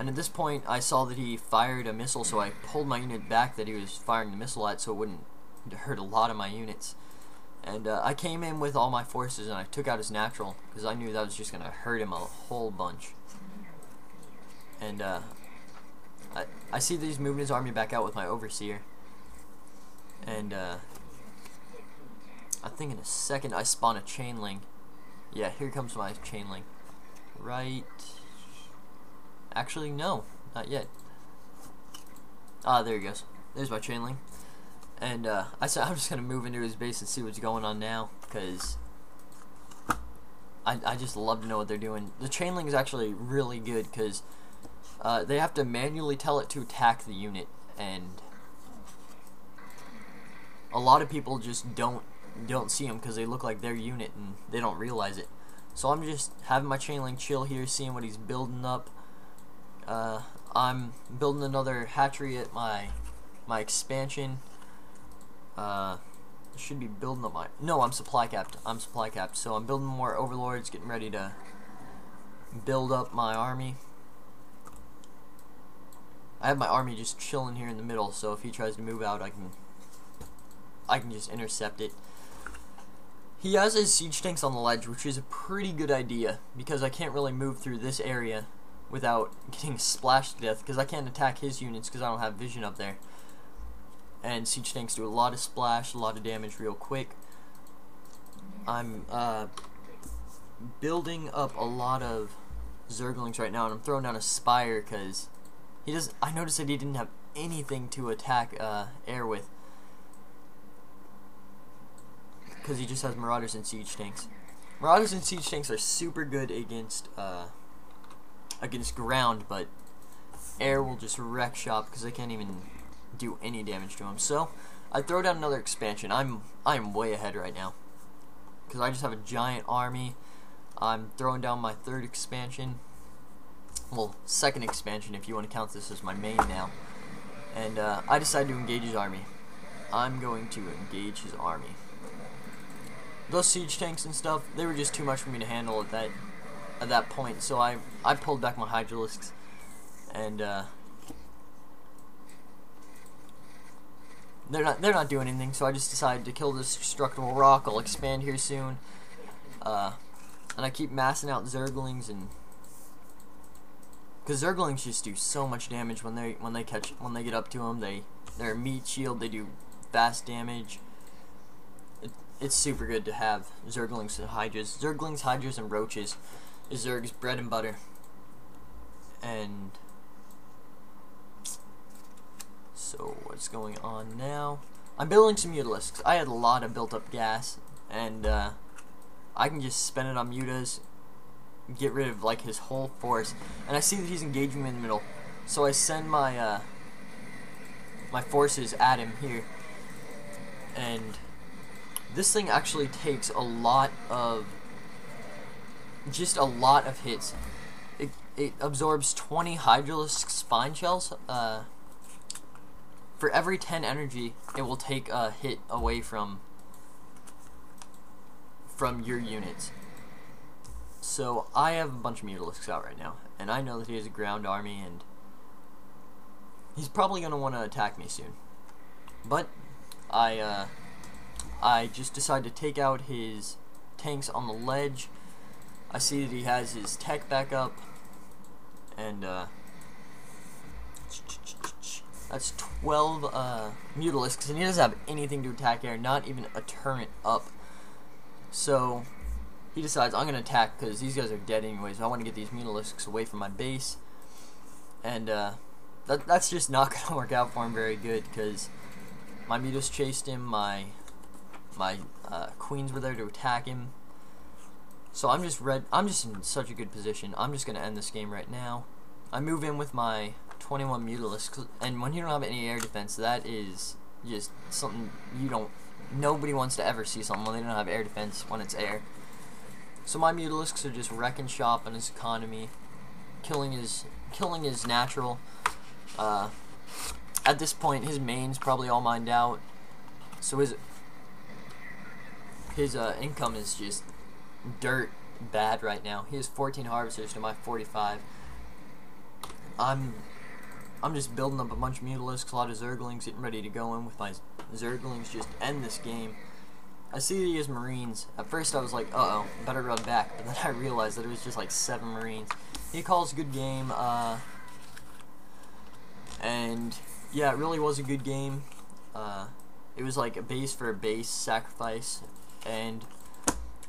And at this point, I saw that he fired a missile, so I pulled my unit back that he was firing the missile at, so it wouldn't hurt a lot of my units. And I came in with all my forces, and I took out his natural, because I knew that was just going to hurt him a whole bunch. And I see that he's moving his army back out with my overseer. And I think in a second I spawn a chain link. Yeah, here comes my chain link. Right. Actually, no, not yet. Ah, there he goes. There's my chain link. And I said I'm just gonna move into his base and see what's going on now, because I just love to know what they're doing. The chain link is actually really good because they have to manually tell it to attack the unit, and a lot of people just don't see them because they look like their unit and they don't realize it. So I'm just having my chain link chill here, seeing what he's building up. I'm building another hatchery at my expansion. Should be building up my... No, I'm supply capped. So I'm building more overlords, getting ready to build up my army. I have my army just chilling here in the middle, so if he tries to move out, I can just intercept it. He has his siege tanks on the ledge, which is a pretty good idea, because I can't really move through this area without getting splashed to death, because I can't attack his units because I don't have vision up there. And siege tanks do a lot of splash, a lot of damage real quick. I'm building up a lot of Zerglings right now, and I'm throwing down a Spire because I noticed that he didn't have anything to attack air with, because he just has Marauders and siege tanks. Marauders and siege tanks are super good against ground, but air will just wreck shop because they can't even do any damage to him. So I throw down another expansion. I'm way ahead right now because I just have a giant army. I'm throwing down my third expansion, well, second expansion if you want to count this as my main now. And I decided to engage his army. I'm going to engage his army. Those siege tanks and stuff, they were just too much for me to handle at that point. So I pulled back my Hydralisks, and they're not doing anything. So I just decided to kill this destructible rock. I'll expand here soon, and I keep massing out Zerglings, and because Zerglings just do so much damage when they get up to them. They're a meat shield. They do fast damage. It's super good to have Zerglings and Hydras. Zerglings, Hydras, and Roaches is Zerg's bread and butter. And so what's going on now? I'm building some Mutalisks. I had a lot of built up gas, and I can just spend it on Mutas, get rid of like his whole force. And I see that he's engaging me in the middle, so I send my my forces at him here, and this thing actually takes a lot of hits. It absorbs 20 Hydralisk spine shells. For every 10 energy, it will take a hit away from your units. So I have a bunch of Mutalisks out right now, and I know that he has a ground army, and he's probably going to want to attack me soon. But I just decided to take out his tanks on the ledge. I see that he has his tech back up, and that's 12 Mutalisks, and he doesn't have anything to attack air, not even a turret up. So he decides I'm going to attack because these guys are dead anyways. I want to get these Mutalisks away from my base, and that's just not going to work out for him very good because my Mutas chased him, my queens were there to attack him. So I'm just in such a good position. I'm just going to end this game right now. I move in with my 21 Mutalisks, and when you don't have any air defense, that is just something nobody wants to ever see something when they don't have air defense when it's air. So my Mutalisks are just wrecking shop on his economy, killing his natural. At this point, his main's probably all mined out, so his income is just dirt bad right now. He has 14 harvesters to my 45. I'm just building up a bunch of Mutalisks, a lot of Zerglings, getting ready to go in with my Zerglings, just end this game. I see that he has Marines. At first I was like, uh-oh, better run back, but then I realized that it was just like 7 Marines. He calls a good game, and yeah, it really was a good game. It was like a base for a base sacrifice, and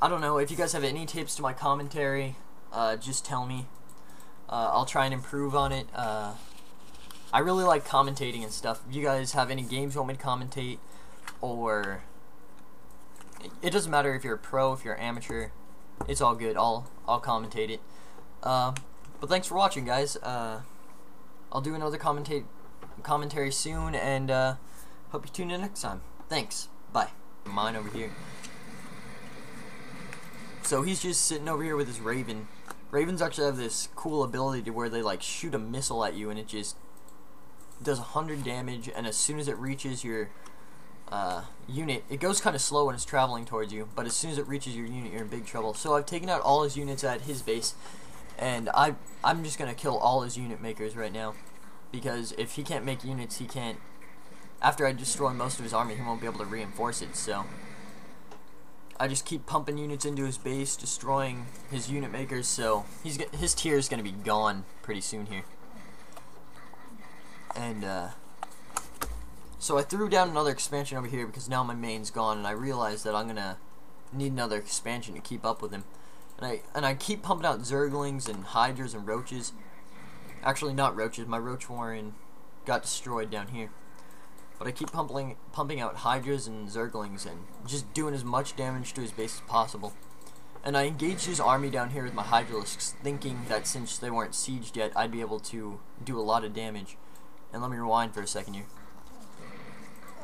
I don't know, if you guys have any tips to my commentary, just tell me. I'll try and improve on it. I really like commentating and stuff. If you guys have any games you want me to commentate, or it doesn't matter if you're a pro, if you're amateur, it's all good. I'll commentate it. But thanks for watching, guys. I'll do another commentary soon, and hope you tune in next time. Thanks. Bye. Mine over here. So he's just sitting over here with his Raven. Ravens actually have this cool ability to where they like shoot a missile at you, and it just does 100 damage, and as soon as it reaches your unit, it goes kind of slow when it's traveling towards you, but as soon as it reaches your unit, you're in big trouble. So I've taken out all his units at his base, and I'm just gonna kill all his unit makers right now, because if he can't make units, he can't. After I destroy most of his army, he won't be able to reinforce it. So I just keep pumping units into his base, destroying his unit makers. So his tier is gonna be gone pretty soon here. And so I threw down another expansion over here because now my main's gone, and I realized that I'm gonna need another expansion to keep up with him. And I keep pumping out Zerglings and Hydras and Roaches. Actually, not Roaches. My Roach Warren got destroyed down here. But I keep pumping out Hydras and Zerglings and just doing as much damage to his base as possible. And I engaged his army down here with my Hydralisks, thinking that since they weren't sieged yet, I'd be able to do a lot of damage. And let me rewind for a second here.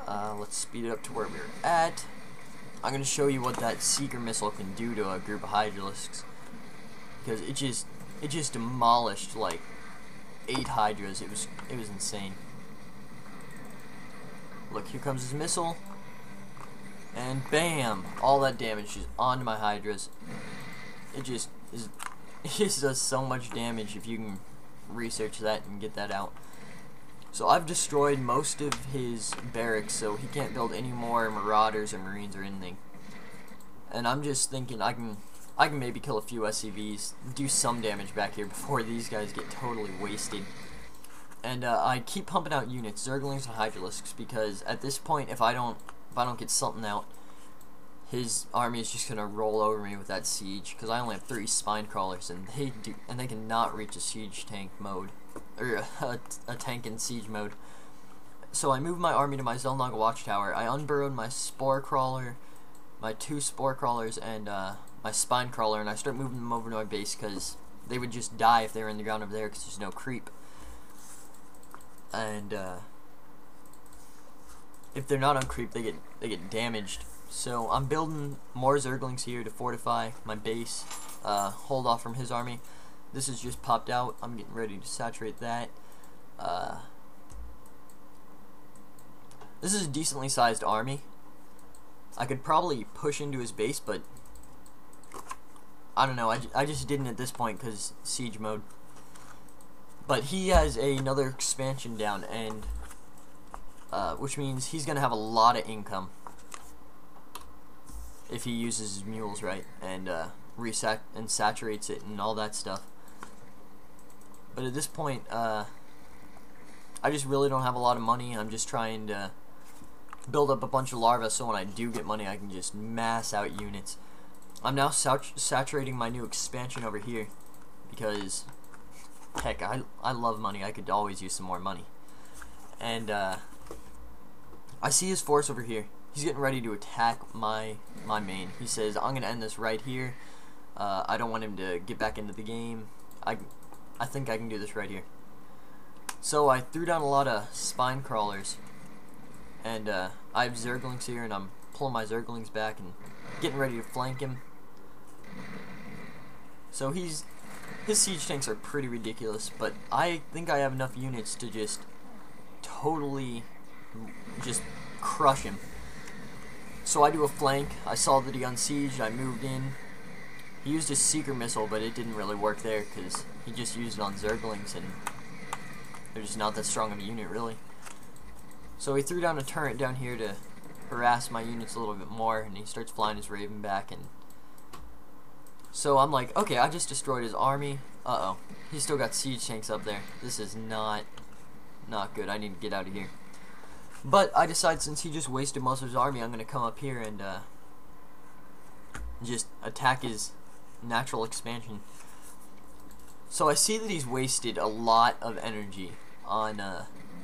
Let's speed it up to where we're at. I'm going to show you what that Seeker Missile can do to a group of Hydralisks. Because it just demolished like 8 Hydras. It was insane. Look, here comes his missile. And bam! All that damage is onto my Hydras. It just does so much damage if you can research that and get that out. So I've destroyed most of his barracks, so he can't build any more Marauders or Marines or anything. And I'm just thinking I can maybe kill a few SCVs, do some damage back here before these guys get totally wasted. And I keep pumping out units, Zerglings and Hydralisks, because at this point, if I don't get something out, his army is just gonna roll over me with that siege. Because I only have 3 spine crawlers, and they cannot reach a siege tank mode. Or a tank in siege mode. So I moved my army to my Zelnaga Watchtower. I unburrowed my Spore Crawler, my 2 Spore Crawlers, and my Spine Crawler, and I start moving them over to my base because they would just die if they were in the ground over there because there's no creep. And if they're not on creep, they get damaged. So I'm building more Zerglings here to fortify my base, hold off from his army. This has just popped out. I'm getting ready to saturate that. This is a decently sized army. I could probably push into his base, but I don't know. I just didn't at this point because siege mode. But he has another expansion down, and which means he's gonna have a lot of income if he uses his mules right and saturates it and all that stuff. But at this point, I just really don't have a lot of money. I'm just trying to build up a bunch of larvae so when I do get money, I can just mass out units. I'm now saturating my new expansion over here because, heck, I love money. I could always use some more money. And I see his force over here. He's getting ready to attack my main. He says, I'm going to end this right here. I don't want him to get back into the game. I think I can do this right here. So I threw down a lot of spine crawlers, and I have Zerglings here, and I'm pulling my Zerglings back and getting ready to flank him. So his siege tanks are pretty ridiculous, but I think I have enough units to just totally just crush him. So I do a flank. I saw that he unsieged. I moved in. He used his Seeker Missile, but it didn't really work there because he just used it on Zerglings, and They're just not that strong of a unit, really. So he threw down a turret down here to harass my units a little bit more, and he starts flying his Raven back, and so I'm like, okay, I just destroyed his army. Uh-oh. He's still got siege tanks up there. This is not good. I need to get out of here. But I decide, since he just wasted most of his army, I'm going to come up here and just attack his natural expansion. So I see that he's wasted a lot of energy on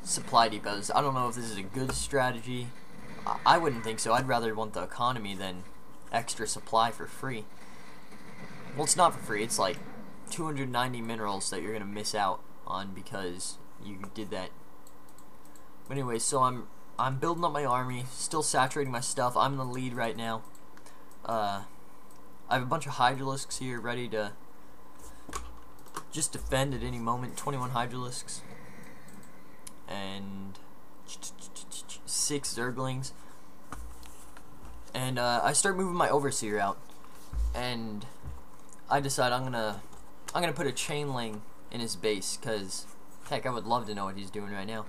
supply depots. I don't know if this is a good strategy. I wouldn't think so. I'd rather want the economy than extra supply for free. Well, it's not for free. It's like 290 minerals that you're going to miss out on because you did that. But anyway, so I'm building up my army, still saturating my stuff. I'm in the lead right now. I have a bunch of Hydralisks here ready to just defend at any moment. 21 Hydralisks. And 6 Zerglings. And I start moving my Overseer out. And I decide I'm gonna put a chain link in his base, because heck, I would love to know what he's doing right now.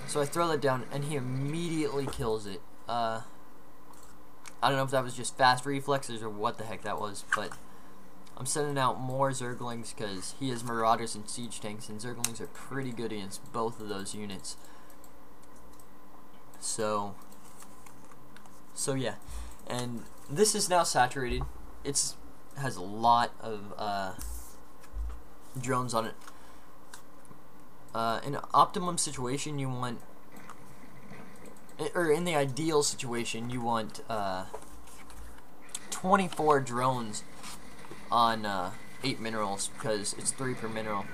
So I throw that down, and he immediately kills it. I don't know if that was just fast reflexes or what the heck that was, but I'm sending out more Zerglings because he has Marauders and Siege Tanks, and Zerglings are pretty good against both of those units. So yeah, and this is now saturated. It's has a lot of drones on it. In an optimum situation, you want, or in the ideal situation, you want 24 drones on 8 minerals, because it's 3 per mineral.